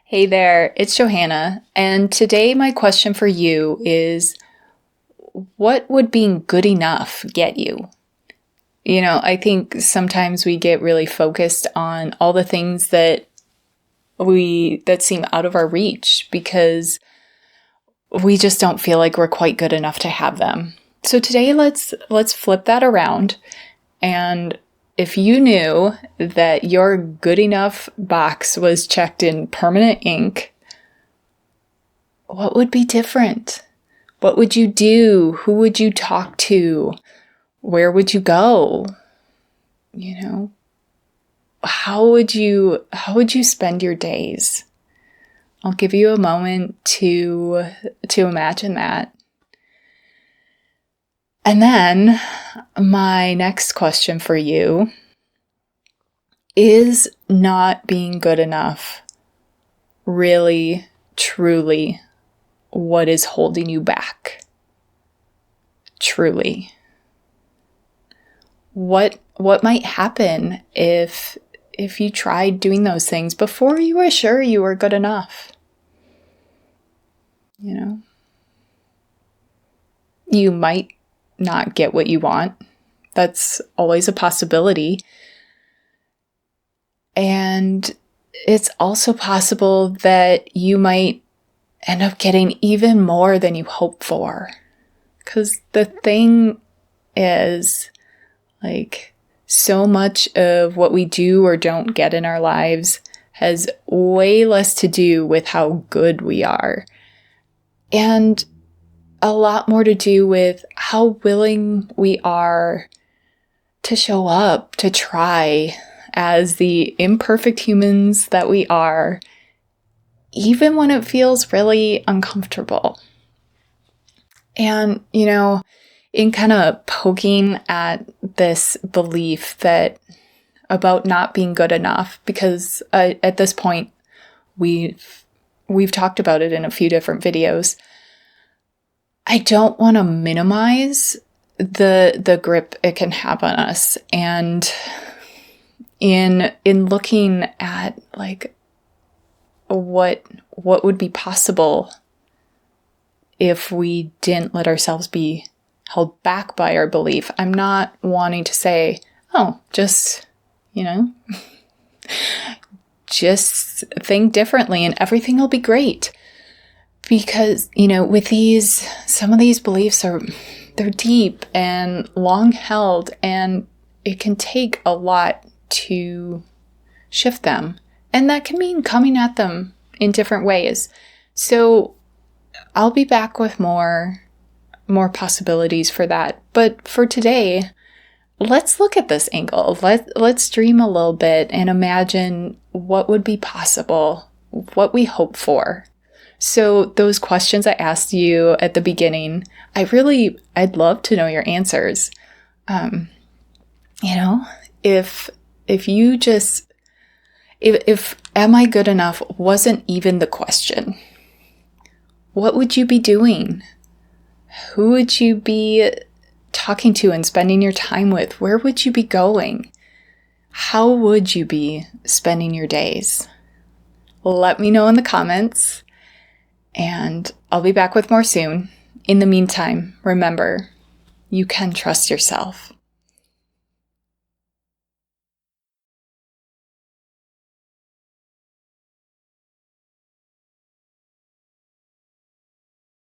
Hey there, it's Johanna, and today my question for you is, what would being good enough get you? I think sometimes we get really focused on all the things that seem out of our reach because we just don't feel like we're quite good enough to have them. So today let's flip that around, and if you knew that your good enough box was checked in permanent ink, what would be different? What would you do? Who would you talk to? Where would you go? How would you spend your days? I'll give you a moment to imagine that. And then my next question for you is, not being good enough really, truly what is holding you back? Truly. What might happen if you tried doing those things before you were sure you were good enough? You might not get what you want. That's always a possibility. And it's also possible that you might end up getting even more than you hoped for. Because the thing is, so much of what we do or don't get in our lives has way less to do with how good we are, and a lot more to do with how willing we are to show up, to try as the imperfect humans that we are, even when it feels really uncomfortable. And, in kind of poking at this belief that about not being good enough, because at this point we've talked about it in a few different videos, I don't want to minimize the grip it can have on us. And in looking at what would be possible if we didn't let ourselves be held back by our belief, I'm not wanting to say, just think differently and everything will be great. Because, with some of these beliefs they're deep and long held, and it can take a lot to shift them. And that can mean coming at them in different ways. So I'll be back with more possibilities for that. But for today, let's look at this angle. Let's dream a little bit and imagine what would be possible, what we hope for. So those questions I asked you at the beginning, I'd love to know your answers. If am I good enough wasn't even the question, what would you be doing? Who would you be talking to and spending your time with? Where would you be going? How would you be spending your days? Let me know in the comments, and I'll be back with more soon. In the meantime, remember, you can trust yourself.